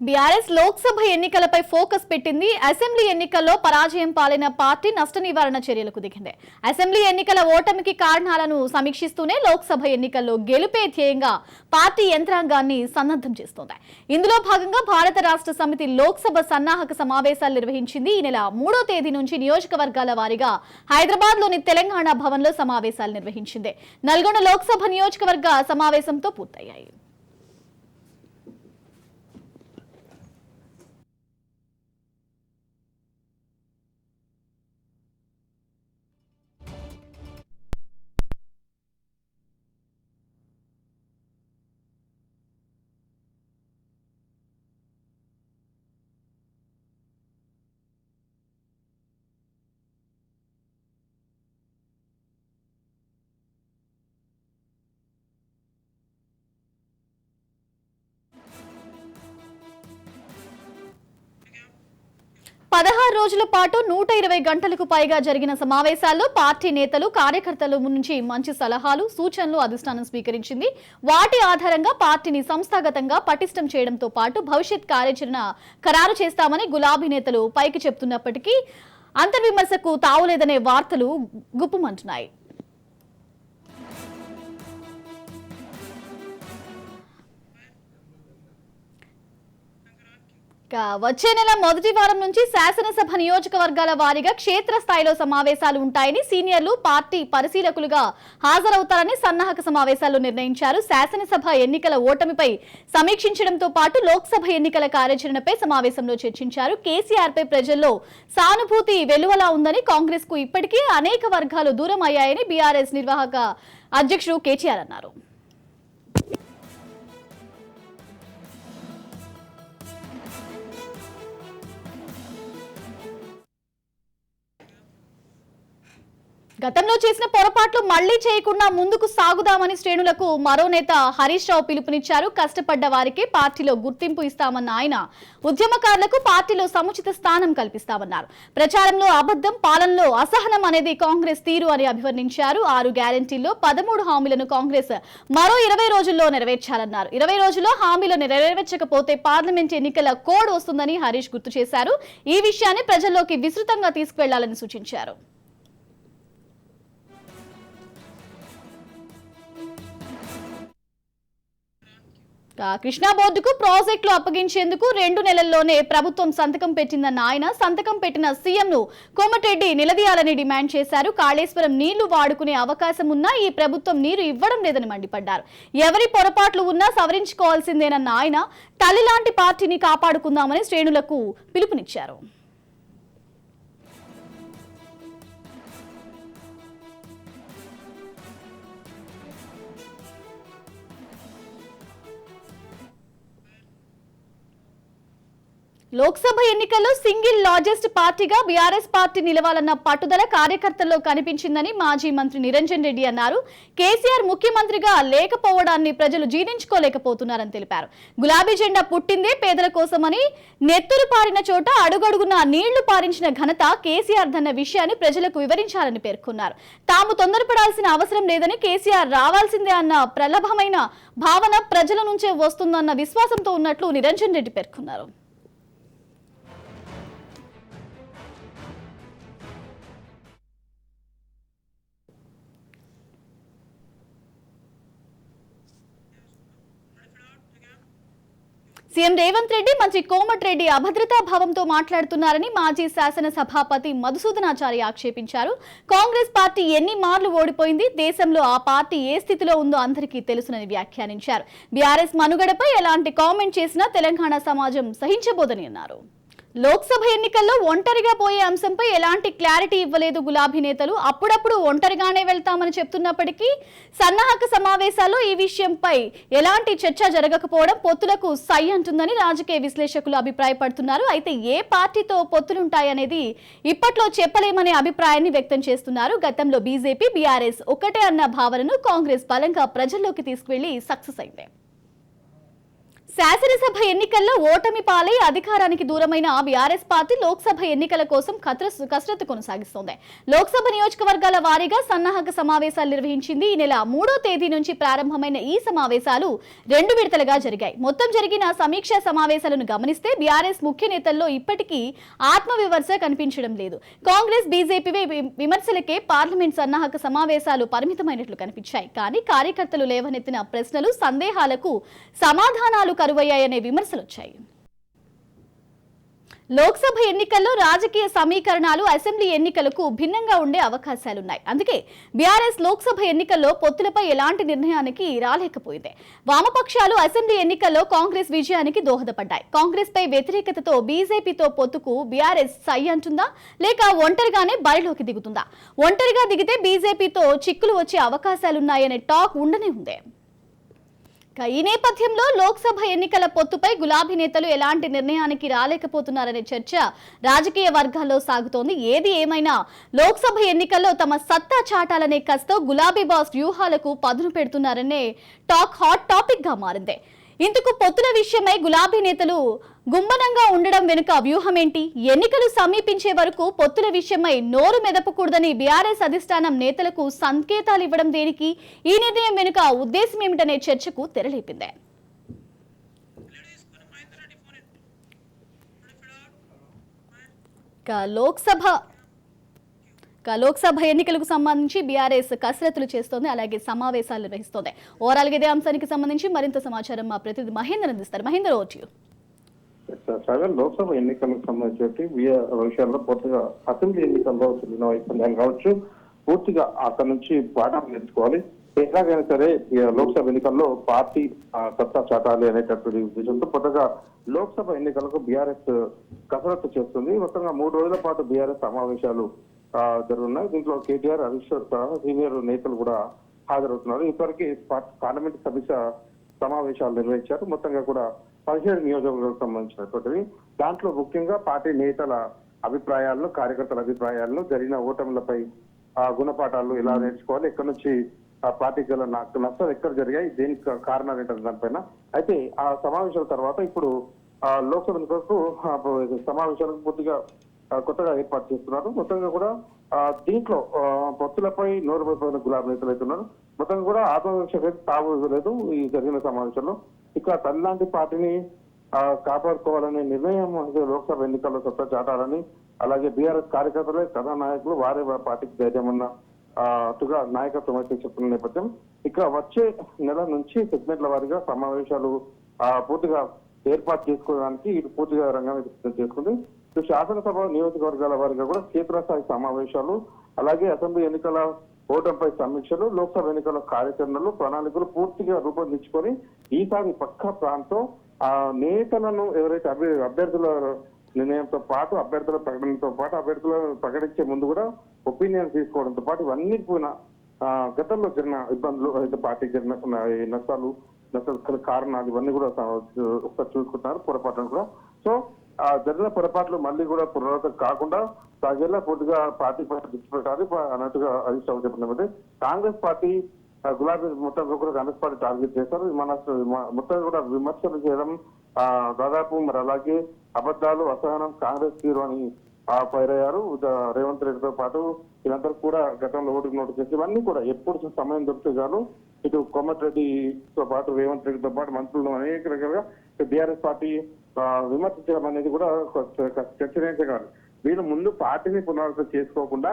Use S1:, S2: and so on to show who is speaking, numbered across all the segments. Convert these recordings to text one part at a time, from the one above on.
S1: BRS Lok Sabha ఎన్నికలపై focus పెట్టింది. Assembly ఎన్నికల్లో పరాజయం పాలైన పార్టీ నష్ట నివారణ చర్యలకు దిగింది. అసెంబ్లీ ఎన్నికల ఓటమికి కారణాలను సమీక్షిస్తూనే లోక్సభ ఎన్నికల్లో గెలుపే ధ్యేయంగా పార్టీ యంత్రాంగాన్ని సన్నద్ధం చేస్తోంది. ఇందులో భాగంగా భారత రాష్ట్ర సమితి లోక్సభ సన్నాహక సమావేశాలు నిర్వహించింది. ఈ నెల 3వ తేదీ నుంచి నియోజకవర్గాల వారీగా హైదరాబాద్లోని తెలంగాణ భవన్లో సమావేశాలు నిర్వహించింది. నల్గొండ లోక్సభ నియోజకవర్గ సమావేశంతో పూర్తయ్యాయి. పదహారు రోజుల పాటు 120 గంటలకు పైగా జరిగిన సమావేశాల్లో పార్టీ నేతలు, కార్యకర్తల నుంచి మంచి సలహాలు, సూచనలు అధిష్టానం స్వీకరించింది. వాటి ఆధారంగా పార్టీని సంస్థాగతంగా పటిష్టం చేయడంతో పాటు భవిష్యత్ కార్యాచరణ ఖరారు చేస్తామని గులాబీ నేతలు పైకి చెప్తున్నప్పటికీ అంతర్విమర్శకు తావులేదనే వార్తలు గుప్పుమంటున్నాయి. వచ్చే నెల మొదటి వారం నుంచి శాసనసభ నియోజకవర్గాల వారీగా క్షేత్రస్థాయిలో సమావేశాలు ఉంటాయని సీనియర్లు పార్టీ పరిశీలకులుగా హాజరవుతారని సన్నాహక సమావేశాల్లో నిర్ణయించారు. శాసనసభ ఎన్నికల ఓటమిపై సమీక్షించడంతో పాటు లోక్సభ ఎన్నికల కార్యాచరణపై సమావేశంలో చర్చించారు. కేసీఆర్ పై ప్రజల్లో సానుభూతి వెలువలా ఉందని, కాంగ్రెస్ కు ఇప్పటికీ అనేక వర్గాలు దూరం అయ్యాయని బీఆర్ఎస్ నిర్వాహక అధ్యక్షుడు కేటీఆర్ అన్నారు. గతంలో చేసిన పొరపాట్లు మళ్లీ చేయకుండా ముందుకు సాగుదామని శ్రేణులకు మరో నేత హరీష్ రావు పిలుపునిచ్చారు. కష్టపడ్డ వారికి పార్టీలో గుర్తింపు ఇస్తామన్న ఆయన ఉద్యమకారులకు పార్టీలో సముచిత స్థానం కల్పిస్తామన్నారు. ప్రచారంలో అబద్ధం, పాలనలో అసహనం అనేది కాంగ్రెస్ తీరు అని అభివర్ణించారు. 6 గ్యారంటీల్లో 13 హామీలను కాంగ్రెస్ మరో 20 రోజుల్లో నెరవేర్చాలన్నారు. 20 రోజుల్లో హామీలు నెరవేర్చకపోతే పార్లమెంట్ ఎన్నికల కోడ్ వస్తుందని హరీష్ గుర్తు చేశారు. ఈ విషయాన్ని ప్రజల్లోకి విస్తృతంగా తీసుకువెళ్లాలని సూచించారు. కృష్ణా బోర్డుకు ప్రాజెక్టులు అప్పగించేందుకు 2 నెలల్లోనే ప్రభుత్వం సంతకం పెట్టిందన్న ఆయన సంతకం పెట్టిన సీఎంను కోమటిరెడ్డి నిలదీయాలని డిమాండ్ చేశారు. కాళేశ్వరం నీళ్లు వాడుకునే అవకాశం ఉన్నా ఈ ప్రభుత్వం నీరు ఇవ్వడం లేదని మండిపడ్డారు. ఎవరి పొరపాట్లు ఉన్నా సవరించుకోవాల్సిందేనన్న ఆయన తల్లిలాంటి పార్టీని కాపాడుకుందామని శ్రేణులకు పిలుపునిచ్చారు. లోక్సభ ఎన్నికల్లో సింగిల్ లార్జెస్ట్ పార్టీగా బీఆర్ఎస్ పార్టీ నిలవాలన్న పట్టుదల కార్యకర్తల్లో కనిపించిందని మాజీ మంత్రి నిరంజన్ రెడ్డి అన్నారు. కేసీఆర్ ముఖ్యమంత్రిగా లేకపోవడాన్ని ప్రజలు జీర్ణించుకోలేకపోతున్నారని తెలిపారు. గులాబీ జెండా పుట్టిందే పేదల కోసమని, నెత్తురు పారిన చోట అడుగడుగున నీళ్లు పారించిన ఘనత కేసీఆర్ దన్న విషయాన్ని ప్రజలకు వివరించాలని పేర్కొన్నారు. తాము తొందరపడాల్సిన అవసరం లేదని, కేసీఆర్ రావాల్సిందే అన్న ప్రలభమైన భావన ప్రజల నుంచే వస్తుందన్న విశ్వాసంతో ఉన్నట్లు నిరంజన్ రెడ్డి పేర్కొన్నారు. సీఎం రేవంత్ రెడ్డి మంత్రి కోమటిరెడ్డి అభద్రతా భావంతో మాట్లాడుతున్నారని మాజీ శాసన సభాపతి మధుసూదనాచారి ఆక్షేపించారు. కాంగ్రెస్ పార్టీ ఎన్ని మార్లు ఓడిపోయింది, దేశంలో ఆ పార్టీ ఏ స్థితిలో ఉందో అందరికీ తెలుసునని వ్యాఖ్యానించారు. బీఆర్ఎస్ మనుగడపై ఎలాంటి కామెంట్ చేసినా తెలంగాణ సమాజం సహించబోదని అన్నారు. లోక్సభ ఎన్నికల్లో ఒంటరిగా పోయే అంశంపై ఎలాంటి క్లారిటీ ఇవ్వలేదు గులాబీ నేతలు. అప్పుడప్పుడు ఒంటరిగానే వెళ్తామని చెప్తున్నప్పటికీ సన్నాహక సమావేశాల్లో ఈ విషయంపై ఎలాంటి చర్చ జరగకపోవడం పొత్తులకు సై అంటుందని రాజకీయ విశ్లేషకులు అభిప్రాయపడుతున్నారు. అయితే ఏ పార్టీతో పొత్తులుంటాయనేది ఇప్పట్లో చెప్పలేమనే అభిప్రాయాన్ని వ్యక్తం చేస్తున్నారు. గతంలో బీజేపీ, బీఆర్ఎస్ ఒకటే అన్న భావనను కాంగ్రెస్ బలంగా ప్రజల్లోకి తీసుకువెళ్లి సక్సెస్ అయింది. శాసనసభ ఎన్నికల్లో ఓటమి పాలై అధికారానికి దూరమైన బీఆర్ఎస్ పార్టీ లోక్సభ ఎన్నికల కోసం కసరత్తు కొనసాగిస్తోంది. లోక్సభ నియోజకవర్గాల వారీగా సన్నాహక సమావేశాలు నిర్వహించింది. ఈ నెల 3వ తేదీ నుంచి ప్రారంభమైన ఈ సమావేశాలు 2 విడతలుగా జరిగాయి. మొత్తం జరిగిన సమీక్షా సమావేశాలను గమనిస్తే బీఆర్ఎస్ ముఖ్య నేతల్లో ఇప్పటికీ ఆత్మవిమర్శ కనిపించడం లేదు. కాంగ్రెస్, బీజేపీ విమర్శలకే పార్లమెంట్ సన్నాహక సమావేశాలు పరిమితమైనట్లు కనిపించాయి. కానీ కార్యకర్తలు లేవనెత్తిన ప్రశ్నలు, సందేహాలకు సమాధానాలు కరువయ్యాయనే విమర్శలు వచ్చాయి. లోక్సభ ఎన్నికల్లో రాజకీయ సమీకరణాలు అసెంబ్లీ ఎన్నికలకు భిన్నంగా ఉండే అవకాశాలున్నాయి. అందుకే బీఆర్ఎస్ లోక్సభ ఎన్నికల్లో పొత్తులపై ఎలాంటి నిర్ణయానికి రాలేకపోయింది. వామపక్షాలు అసెంబ్లీ ఎన్నికల్లో కాంగ్రెస్ విజయానికి దోహదపడ్డాయి. కాంగ్రెస్ పై వ్యతిరేకతతో బీజేపీతో పొత్తుకు బీఆర్ఎస్ సై అంటుందా, లేక ఒంటరిగానే బరిలోకి దిగుతుందా? ఒంటరిగా దిగితే బీజేపీతో చిక్కులు వచ్చే అవకాశాలున్నాయనే టాక్ ఉండనే ఉంది. ఈ నేపథ్యంలో లోక్సభ ఎన్నికల పొత్తుపై గులాబీ నేతలు ఎలాంటి నిర్ణయానికి రాలేకపోతున్నారనే చర్చ రాజకీయ వర్గాల్లో సాగుతోంది. ఏది ఏమైనా లోక్సభ ఎన్నికల్లో తమ సత్తా చాటాలనే కసితో గులాబీ బాస్ వ్యూహాలకు పదును పెడుతున్నారనే టాక్ హాట్ టాపిక్ గా మారింది. ఇందుకు పొత్తుల విషయమై గులాబీ నేతలు గుమ్మనంగా ఉండడం వెనుక వ్యూహం ఏంటి? ఎన్నికలు సమీపించే వరకు పొత్తుల విషయమై నోరు మెదపకూడదని బీఆర్ఎస్ అధిష్టానం నేతలకు సంకేతాలు ఇవ్వడం దేనికి? ఈ నిర్ణయం వెనుక ఉద్దేశం ఏమిటనే చర్చకు తెరలేపింది. లోక్సభ ఎన్నికలకు సంబంధించి బీఆర్ఎస్ కసరత్తులు చేస్తోంది, అలాగే సమావేశాలు నిర్వహిస్తోంది. ఓవరాల్ గా ఇదే అంశానికి సంబంధించి మరింత సమాచారం మా ప్రతినిధి మహేందర్ అందిస్తారు. Mahender, over to you.
S2: Lok Sabha ఎన్నికలకు సంబంధించి విషయాల్లో పూర్తిగా అసెంబ్లీ ఎన్నికల్లో జరిగిన వైఫల్యాలు కావచ్చు, పూర్తిగా అక్కడ నుంచి పాఠం నేర్చుకోవాలి. ఎలాగైనా సరే లోక్సభ ఎన్నికల్లో పార్టీ సత్తా చాటాలి అనేటటువంటి ఉద్దేశంతో కొత్తగా లోక్సభ ఎన్నికలకు బీఆర్ఎస్ కసరత్తు చేస్తుంది. మొత్తంగా 3 రోజుల పాటు బీఆర్ఎస్ సమావేశాలు జరుగుతున్నాయి. దీంట్లో కేటీఆర్, హరీష్ సహా సీనియర్ నేతలు కూడా హాజరవుతున్నారు. ఇప్పటికీ పార్లమెంట్ సమీక్ష సమావేశాలు నిర్వహించారు. మొత్తంగా కూడా 17 నియోజకవర్గాలకు సంబంధించినటువంటివి. దాంట్లో ముఖ్యంగా పార్టీ నేతల అభిప్రాయాలను, కార్యకర్తల అభిప్రాయాలను, జరిగిన ఓటములపై గుణపాఠాలు ఎలా నేర్చుకోవాలి, ఎక్కడి నుంచి పార్టీకి గల నష్టాలు ఎక్కడ జరిగాయి, దేనికి కారణాలు ఏంటంటే దానిపైన. అయితే ఆ సమావేశాల తర్వాత ఇప్పుడు లోక్సభ ఎన్నికలకు సమావేశాలకు పూర్తిగా కొత్తగా ఏర్పాటు చేస్తున్నారు. మొత్తంగా కూడా దీంట్లో పొత్తులపై నోరు పడిపోయిన గులాబీ నేతలు అవుతున్నారు. మొత్తంగా కూడా ఆత్మవిమర్శ తావు లేదు ఈ జరిగిన సమావేశంలో. ఇక తల్లాంటి పార్టీని కాపాడుకోవాలనే నిర్ణయం లోక్సభ ఎన్నికల్లో సత్తా చాటాలని, అలాగే బీఆర్ఎస్ కార్యకర్తలే కథానాయకులు, వారే పార్టీకి ధైర్యం ఉన్న అటుగా నాయకత్వం అయితే చెప్తున్న నేపథ్యం. ఇక వచ్చే నెల నుంచి సెగ్మెంట్ల వారీగా సమావేశాలు పూర్తిగా ఏర్పాటు చేసుకోవడానికి ఇది పూర్తిగా రంగాన్ని సిద్ధం చేసుకుంది. శాసనసభ నియోజకవర్గాల వారిగా కూడా క్షేత్రస్థాయి సమావేశాలు, అలాగే అసెంబ్లీ ఎన్నికల ఓటమిపై సమీక్షలు, లోక్సభ ఎన్నికల కార్యాచరణలు, ప్రణాళికలు పూర్తిగా రూపొందించుకొని ఈసారి పక్కా ప్రాంతం నేతలను ఎవరైతే అభ్యర్థుల నిర్ణయంతో పాటు, అభ్యర్థుల ప్రకటనతో పాటు, అభ్యర్థులను ప్రకటించే ముందు కూడా ఒపీనియన్ తీసుకోవడంతో పాటు ఇవన్నీ కూడా గతంలో జరిగిన ఇబ్బందులు, అయితే పార్టీకి జరిగిన నష్టాలు కారణాలు ఇవన్నీ కూడా ఒకసారి చూసుకుంటున్నారు. పొరపాటును కూడా సో జరిగిన పొరపాట్లు మళ్ళీ కూడా పునరావృతం కాకుండా సాగేలా పూర్తిగా పార్టీ దృష్టి పెట్టాలి అన్నట్టుగా హరీష్ రావు చెప్పినది. కాంగ్రెస్ పార్టీ గులాబీ మొత్తం కూడా కాంగ్రెస్ పార్టీ టార్గెట్ చేశారు. మొత్తం కూడా విమర్శలు చేయడం దాదాపు మరి అలాగే అబద్ధాలు, అసహనం కాంగ్రెస్ తీరు అని పైరయ్యారు. రేవంత్ రెడ్డితో పాటు వీళ్ళందరూ కూడా గతంలో ఓటుకు నోటు చేసి ఇవన్నీ కూడా ఎప్పుడు సమయం దొరికితే చాలు ఇటు కోమటిరెడ్డితో పాటు రేవంత్ రెడ్డితో పాటు మంత్రులు అనేక రకాలుగా బీఆర్ఎస్ పార్టీ విమర్శించడం అనేది కూడా చర్చనీయాంశం కాదు. వీళ్ళు ముందు పార్టీని పునరావృతం చేసుకోకుండా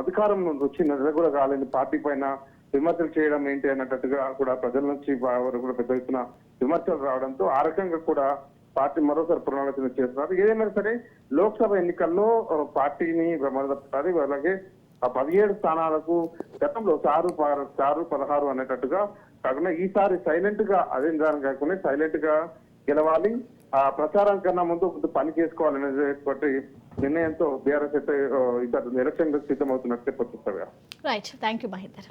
S2: అధికారం వచ్చి నెల కూడా కాలేని పార్టీ పైన విమర్శలు చేయడం ఏంటి అన్నట్టుగా కూడా ప్రజల నుంచి కూడా పెద్ద ఎత్తున విమర్శలు రావడంతో ఆ రకంగా కూడా పార్టీ మరోసారి పునరాలోచన చేస్తున్నారు. ఏదైనా సరే లోక్సభ ఎన్నికల్లో పార్టీని ప్రమాదపడాలి. అలాగే 17 స్థానాలకు గతంలో 6-16 అనేటట్టుగా కాకుండా ఈసారి సైలెంట్ గా అదే విధానం కాకుండా సైలెంట్ గా గెలవాలి, ప్రచారం కన్నా ముందు పని చేసుకోవాలనేటువంటి నిర్ణయంతో బీఆర్ఎస్ అయితే ఎలక్షన్ సిద్ధమవుతున్నట్టు చెప్పొచ్చు.
S1: Right, thank you Mahender.